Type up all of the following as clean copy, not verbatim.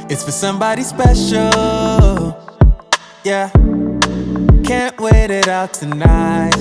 It's for somebody special. Yeah, can't wait it out tonight.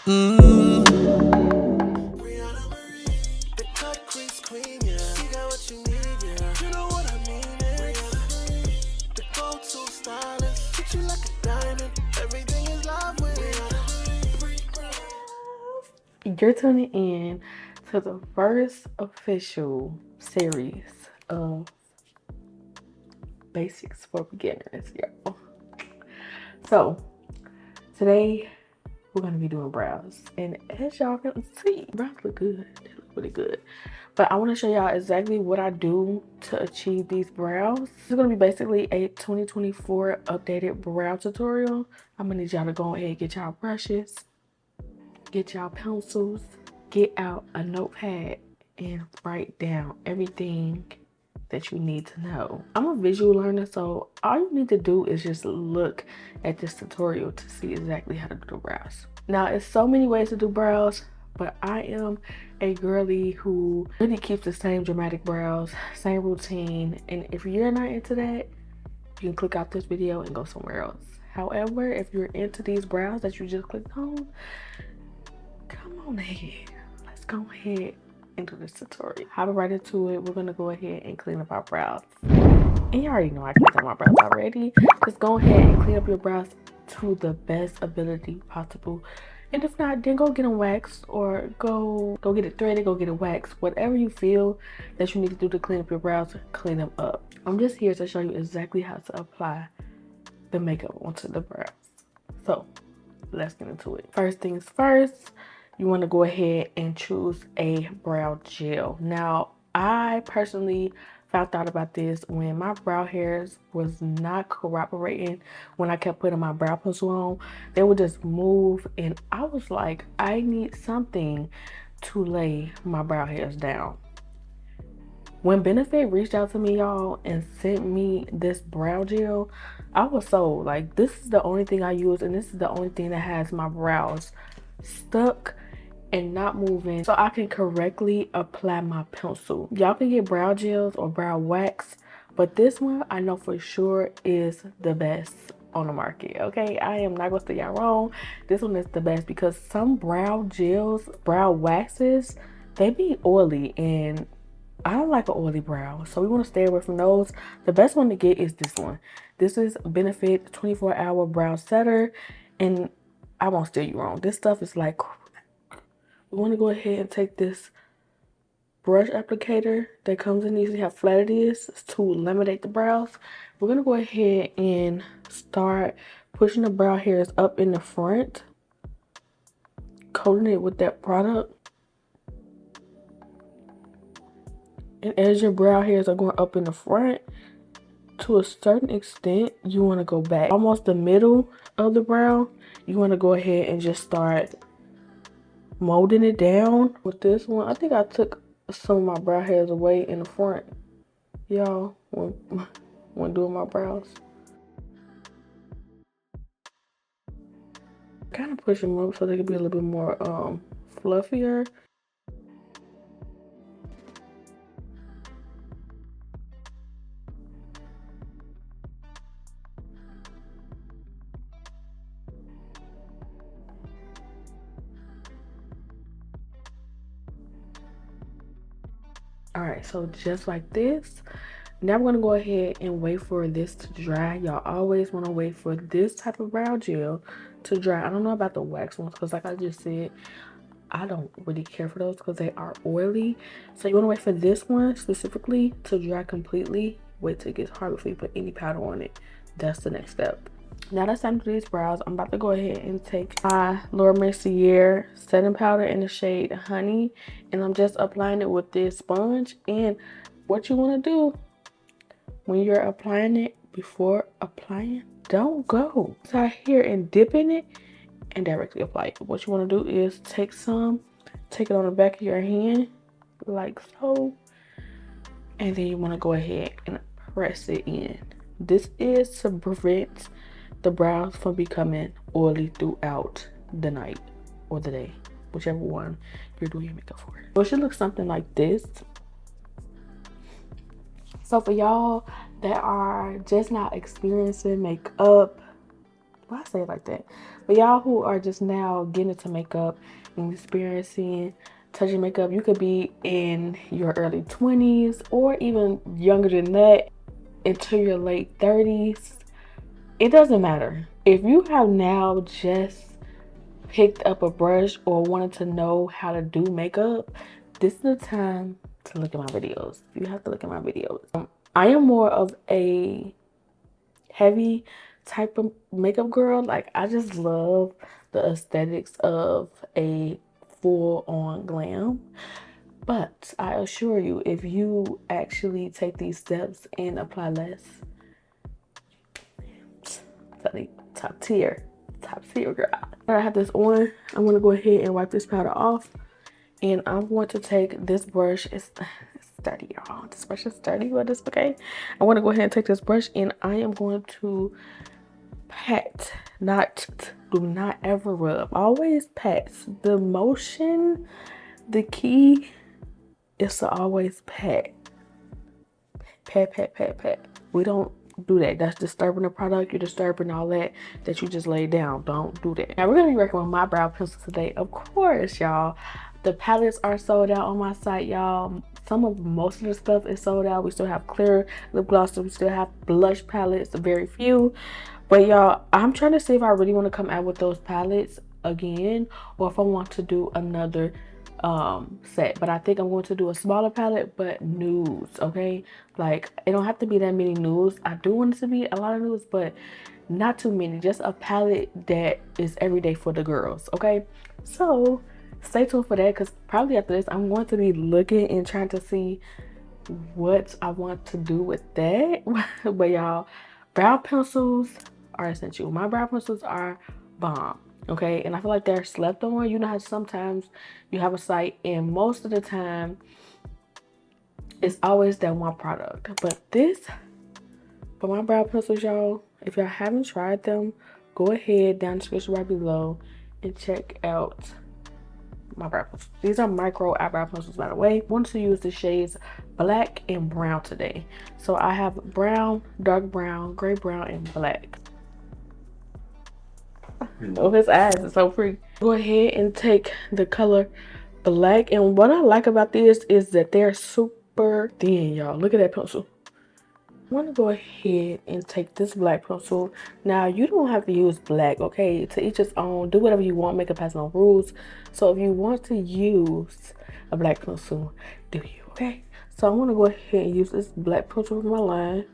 Briana Marie, the cut crease queen, yeah. She got what you need, yeah. You know what I mean, Briana Marie, the go-to stylist. Treat you like a diamond. Everything is love with Briana Marie. You're tuning in to the first official series of Basics for Beginners, y'all. So today we're gonna be doing brows, and as y'all can see, brows look good. They look really good. But I want to show y'all exactly what I do to achieve these brows. This is gonna be basically a 2024 updated brow tutorial. I'm gonna need y'all to go ahead and get y'all brushes, get y'all pencils, get out a notepad, and write down everything that you need to know. I'm a visual learner, so all you need to do is just look at this tutorial to see exactly how to do brows. Now, it's so many ways to do brows, but I am a girly who really keeps the same dramatic brows, same routine, and if you're not into that, you can click out this video and go somewhere else. However, if you're into these brows that you just clicked on, come on ahead. Let's go ahead and do this tutorial. Hopping right into it, we're gonna go ahead and clean up our brows. And you already know I cleaned up my brows already. Just go ahead and clean up your brows to the best ability possible. And if not, then go get them waxed, or go get it threaded, go get it waxed. Whatever you feel that you need to do to clean up your brows, clean them up. I'm just here to show you exactly how to apply the makeup onto the brows. So let's get into it. First things first, you want to go ahead and choose a brow gel. Now, I personally found out about this when my brow hairs was not cooperating. When I kept putting my brow pencil on, they would just move, and I was like, I need something to lay my brow hairs down. When Benefit reached out to me, y'all, and sent me this brow gel, I was sold. Like, this is the only thing I use, and this is the only thing that has my brows stuck and not moving, so I can correctly apply my pencil. Y'all can get brow gels or brow wax, but this one I know for sure is the best on the market. Okay, I am not gonna say y'all wrong. This one is the best, because some brow gels, brow waxes, they be oily, and I don't like an oily brow, so we want to stay away from those. The best one to get is this one. This is Benefit 24-hour brow setter, and I won't steer you wrong. This stuff is like, we want to go ahead and take this brush applicator that comes in these. See how flat it is to eliminate the brows. We're going to go ahead and start pushing the brow hairs up in the front, coating it with that product. And as your brow hairs are going up in the front, to a certain extent, you want to go back almost the middle of the brow. You want to go ahead and just start molding it down. With this one, I think I took some of my brow hairs away in the front, y'all, when doing my brows. Kind of push them up so they can be a little bit more fluffier. All right, so just like this. Now we're gonna go ahead and wait for this to dry. Y'all always want to wait for this type of brow gel to dry. I don't know about the wax ones, because like I just said, I don't really care for those because they are oily. So you want to wait for this one specifically to dry completely. Wait till it gets hard before you put any powder on it. That's the next step. Now that's time to do these brows. I'm about to go ahead and take my Mercier setting powder in the shade Honey, and I'm just applying it with this sponge. And what you want to do when you're applying it, before applying, don't go inside here and dip in it and directly apply it. What you want to do is take it on the back of your hand like so, and then you want to go ahead and press it in. This is to prevent the brows from becoming oily throughout the night or the day, whichever one you're doing your makeup for. So it should look something like this. So for y'all that are just not experiencing makeup, why I say it like that? But y'all who are just now getting into makeup and experiencing touching makeup, you could be in your early 20s or even younger than that into your late 30s. It doesn't matter. If you have now just picked up a brush or wanted to know how to do makeup, this is the time to look at my videos. You have to look at my videos. I am more of a heavy type of makeup girl. Like, I just love the aesthetics of a full-on glam. But I assure you, if you actually take these steps and apply less, top tier girl. I have this on. I'm gonna go ahead and wipe this powder off, and I'm going to take this brush. It's sturdy, y'all. This brush is sturdy, but it's okay. I want to go ahead and take this brush, and I am going to pat, do not ever rub. Always pat. The motion, the key is to always pat. Pat. We don't do that. That's disturbing the product. You're disturbing all that you just laid down. Don't do that. Now we're gonna be working with my brow pencil today. Of course, y'all. The palettes are sold out on my site, y'all. Most of the stuff is sold out. We still have clear lip glosses. We still have blush palettes, very few. But y'all, I'm trying to see if I really want to come out with those palettes again, or if I want to do another set. But I think I'm going to do a smaller palette, but nudes. Okay, like it don't have to be that many nudes. I do want it to be a lot of nudes, but not too many. Just a palette that is everyday for the girls. Okay, so stay tuned for that, because probably after this I'm going to be looking and trying to see what I want to do with that. But y'all, brow pencils are essential. My brow pencils are bomb. Okay, and I feel like they're slept on. You know how sometimes you have a site and most of the time it's always that one product. But for my brow pencils, y'all, if y'all haven't tried them, go ahead down the description right below and check out my brow pencils. These are micro eyebrow pencils, by the way. I want to use the shades black and brown today. So I have brown, dark brown, gray brown, and black. Oh, his eyes are so pretty. Go ahead and take the color black, and what I like about this is that they're super thin, y'all. Look at that pencil. I want to go ahead and take this black pencil. Now, you don't have to use black, okay? To each his own. Do whatever you want. Makeup has no rules. So if you want to use a black pencil, do you, okay? So I'm going to go ahead and use this black pencil with my line,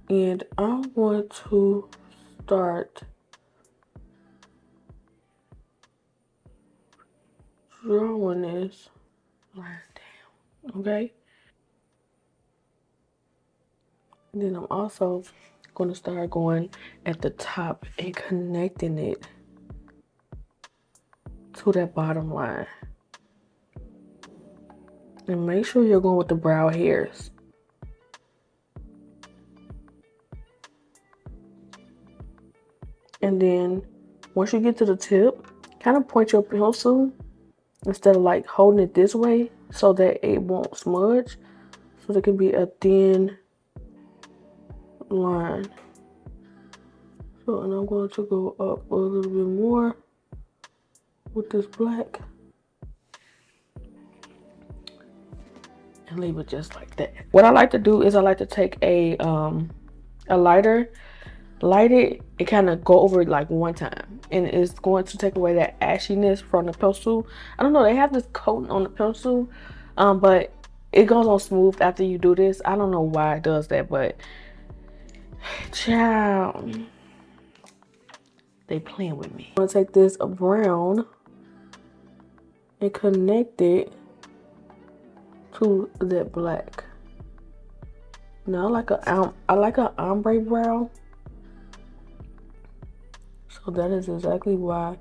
and I want to start drawing this line down, okay? And then I'm also going to start going at the top and connecting it to that bottom line. And make sure you're going with the brow hairs. And then once you get to the tip, kind of point your pencil instead of like holding it this way so that it won't smudge. So there can be a thin line. So, and I'm going to go up a little bit more with this black and leave it just like that. What I like to do is I like to take a lighter, light it, and kind of go over it like one time, and it's going to take away that ashiness from the pencil. I don't know, they have this coating on the pencil, but it goes on smooth after you do this. I don't know why it does that, but child, they playing with me. I'm gonna take this brown and connect it to that black. Now I like a ombre brow, so that is exactly why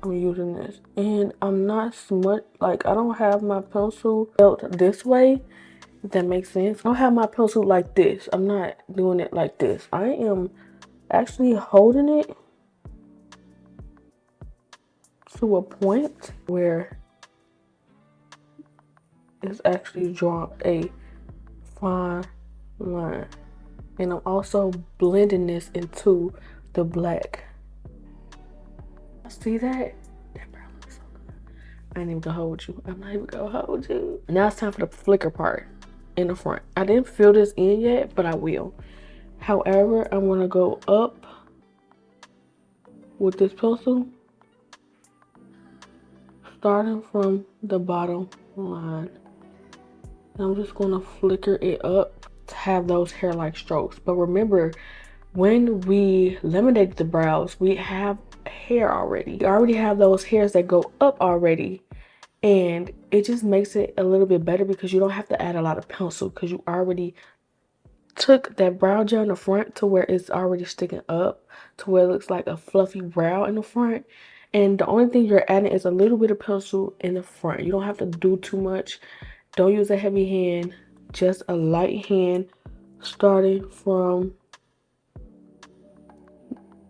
I'm using this. And I'm not smudge, like I don't have my pencil held this way, if that makes sense. I don't have my pencil like this. I'm not doing it like this. I am actually holding it to a point where it's actually drawn a fine line. And I'm also blending this into the black. See that? That brow looks so good. I ain't even gonna hold you. I'm not even gonna hold you. Now it's time for the flicker part in the front. I didn't fill this in yet, but I will. However, I'm gonna go up with this pencil, starting from the bottom line. And I'm just gonna flicker it up to have those hair-like strokes. But remember, when we laminated the brows, we have hair already. We already have those hairs that go up already. And it just makes it a little bit better because you don't have to add a lot of pencil because you already took that brow gel in the front to where it's already sticking up to where it looks like a fluffy brow in the front. And the only thing you're adding is a little bit of pencil in the front. You don't have to do too much. Don't use a heavy hand, just a light hand starting from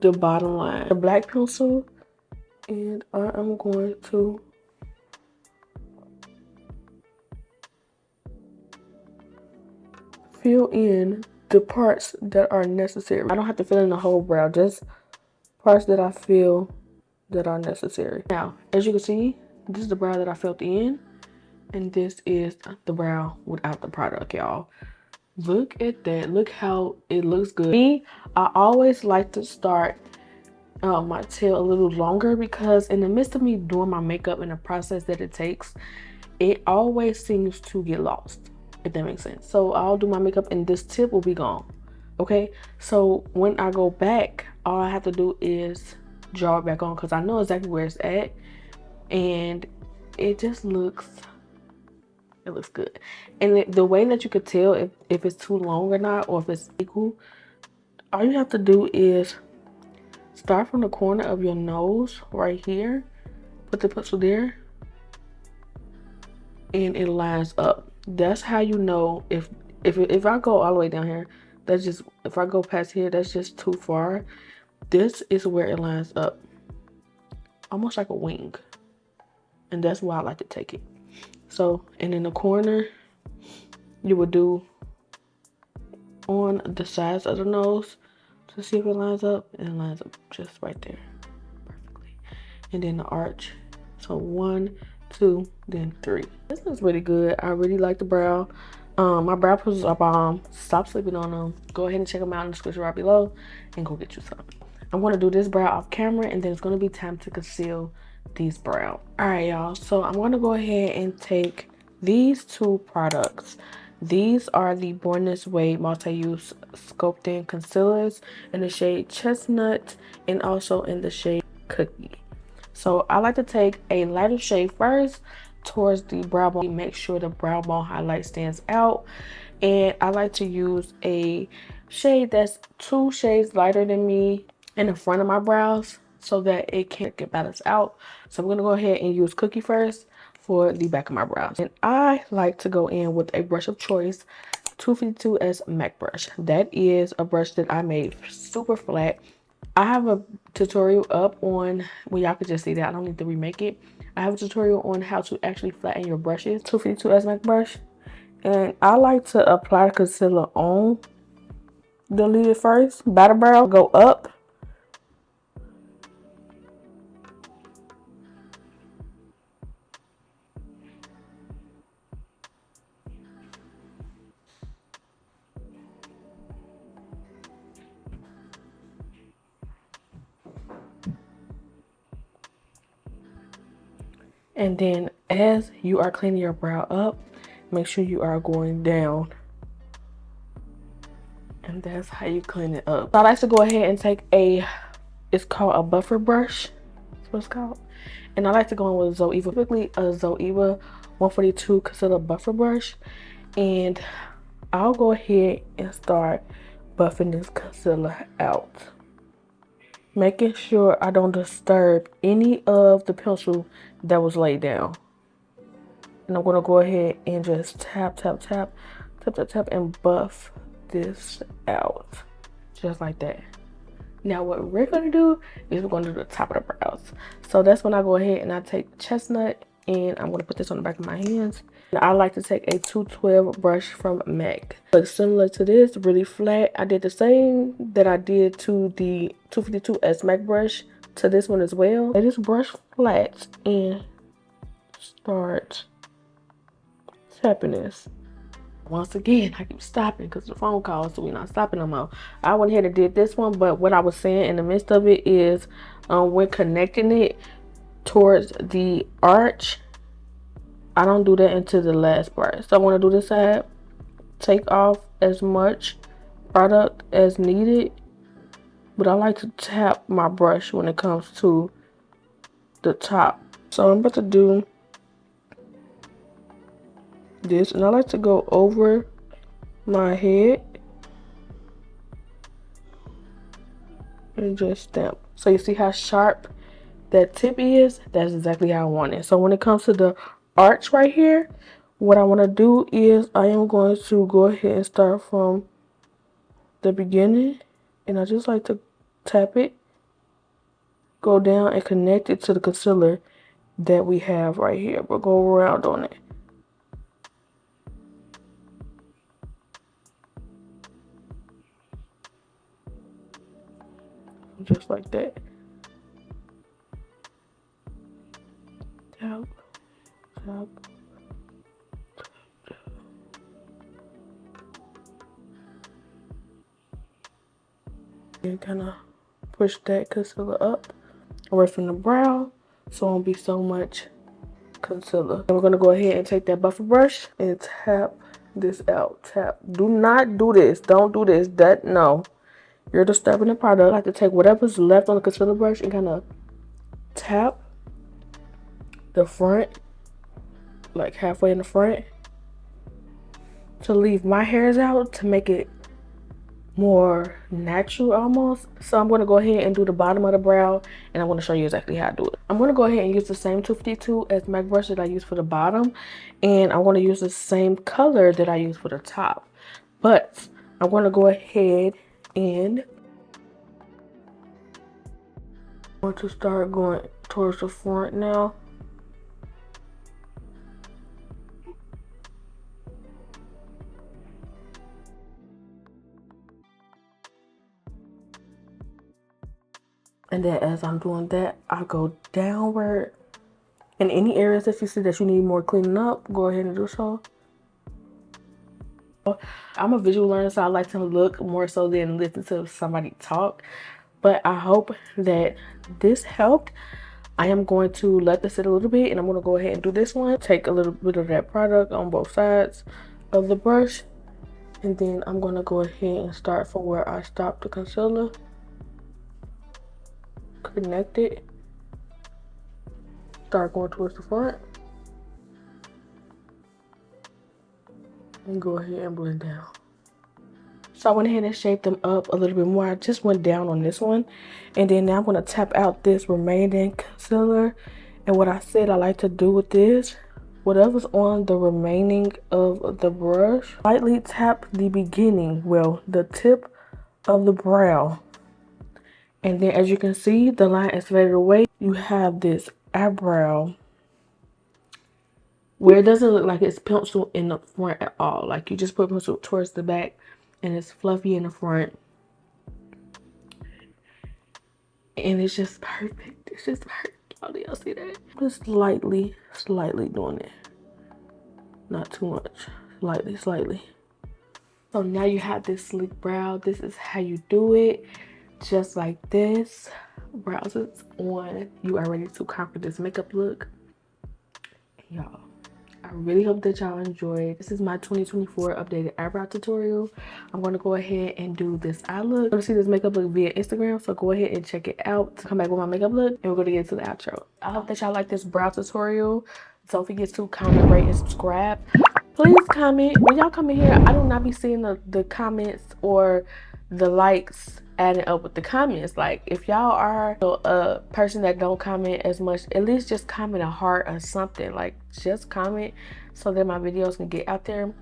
the bottom line. The black pencil, and I am going to fill in the parts that are necessary. I don't have to fill in the whole brow, just parts that I feel that are necessary. Now, as you can see, this is the brow that I filled in, and this is the brow without the product, y'all. Look at that. Look how it looks good. Me, I always like to start my tail a little longer because in the midst of me doing my makeup and the process that it takes, it always seems to get lost, if that makes sense. So I'll do my makeup and this tip will be gone. Okay, so when I go back, all I have to do is draw it back on because I know exactly where it's at, and it just looks, it looks good. And the way that you could tell if it's too long or not, or if it's equal, all you have to do is start from the corner of your nose right here, put the pencil there, and it lines up. That's how you know if I go all the way down here, that's just, if I go past here, that's just too far. This is where it lines up, almost like a wing, and that's why I like to take it. So, and in the corner, you would do on the sides of the nose to see if it lines up, and it lines up just right there perfectly. And then the arch, so 1, 2, then 3. This looks really good. I really like the brow. My brow pencils are bomb. Stop sleeping on them. Go ahead and check them out in the description right below and go get you some. I'm going to do this brow off camera, and then it's going to be time to conceal these brows. All right, y'all, so I'm going to go ahead and take these two products. These are the Born This Way multi-use sculpting concealers in the shade Chestnut and also in the shade Cookie. So I like to take a lighter shade first towards the brow bone. Make sure the brow bone highlight stands out, and I like to use a shade that's 2 shades lighter than me in the front of my brows so that it can't get balanced out. So I'm going to go ahead and use Cookie first for the back of my brows. And I like to go in with a brush of choice, 252S MAC brush. That is a brush that I made super flat. I have a tutorial up on, well, y'all could just see that. I don't need to remake it. I have a tutorial on how to actually flatten your brushes, 252S MAC brush. And I like to apply concealer on the lid first, by the brow, go up. And then as you are cleaning your brow up, make sure you are going down. And that's how you clean it up. So I like to go ahead and take it's called a buffer brush. That's what it's called. And I like to go in with ZOEVA, typically a ZOEVA 142 concealer buffer brush. And I'll go ahead and start buffing this concealer out, making sure I don't disturb any of the pencil that was laid down. And I'm gonna go ahead and just tap, tap, tap, tap, tap, tap, and buff this out, just like that. Now what we're gonna do is we're gonna do the top of the brows. So that's when I go ahead and I take Chestnut, and I'm gonna put this on the back of my hands, I like to take a 212 brush from MAC. Looks similar to this, really flat. I did the same that I did to the 252S MAC brush to this one as well. Lay this brush flat and start tapping this. Once again, I keep stopping because the phone calls, so we're not stopping no more. I went ahead and did this one, but what I was saying in the midst of it is when connecting it towards the arch, I don't do that into the last part. So I want to do this side, take off as much product as needed, but I like to tap my brush when it comes to the top. So I'm about to do this, and I like to go over my head and just stamp. So you see how sharp that tip is? That's exactly how I want it. So when it comes to the arch right here, what I want to do is I am going to go ahead and start from the beginning, and I just like to tap it, go down and connect it to the concealer that we have right here, but go around on it. Just like that. Tap, tap. And kind of push that concealer up away from the brow so it won't be so much concealer. And we're going to go ahead and take that buffer brush and tap this out. Tap. Do not do this. Don't do this. No. You're disturbing the product. I like to take whatever's left on the concealer brush and kind of tap the front, like halfway in the front, to leave my hairs out to make it more natural almost. So I'm going to go ahead and do the bottom of the brow, and I'm going to show you exactly how I do it. I'm going to go ahead and use the same 252 as MAC brush that I use for the bottom, and I want to use the same color that I use for the top, but I'm going to go ahead and I want to start going towards the front now. And then as I'm doing that, I go downward. In any areas that you see that you need more cleaning up, go ahead and do so. I'm a visual learner, so I like to look more so than listen to somebody talk. But I hope that this helped. I am going to let this sit a little bit, and I'm going to go ahead and do this one. Take a little bit of that product on both sides of the brush. And then I'm going to go ahead and start from where I stopped the concealer. Connect it. Start going towards the front. And go ahead and blend down. So I went ahead and shaped them up a little bit more. I just went down on this one. And then now I'm going to tap out this remaining concealer. And what I said I like to do with this, whatever's on the remaining of the brush, lightly tap the beginning, well, the tip of the brow. And then as you can see, the line is faded away. You have this eyebrow where it doesn't look like it's pencil in the front at all. Like you just put pencil towards the back and it's fluffy in the front. And it's just perfect. It's just perfect. Oh, do y'all see that? Just slightly doing it. Not too much. Slightly. So now you have this sleek brow. This is how you do it. Just like this. Brows is on. You are ready to conquer this makeup look. Y'all, I really hope that y'all enjoyed. This is my 2024 updated eyebrow tutorial. I'm going to go ahead and do this eye look. You're going to see this makeup look via Instagram, so go ahead and check it out. Come back with my makeup look, and we're going to get to the outro. I hope that y'all like this brow tutorial. Don't forget to comment, rate, and subscribe. Please comment. When y'all come in here, I do not be seeing the comments or the likes adding up with the comments. Like, if y'all are a person that don't comment as much, at least just comment a heart or something. Like, just comment so that my videos can get out there.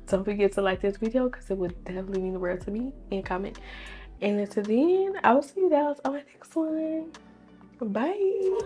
Don't forget to like this video because it would definitely mean the world to me, and comment. And until then, I will see you guys on my next one. Bye.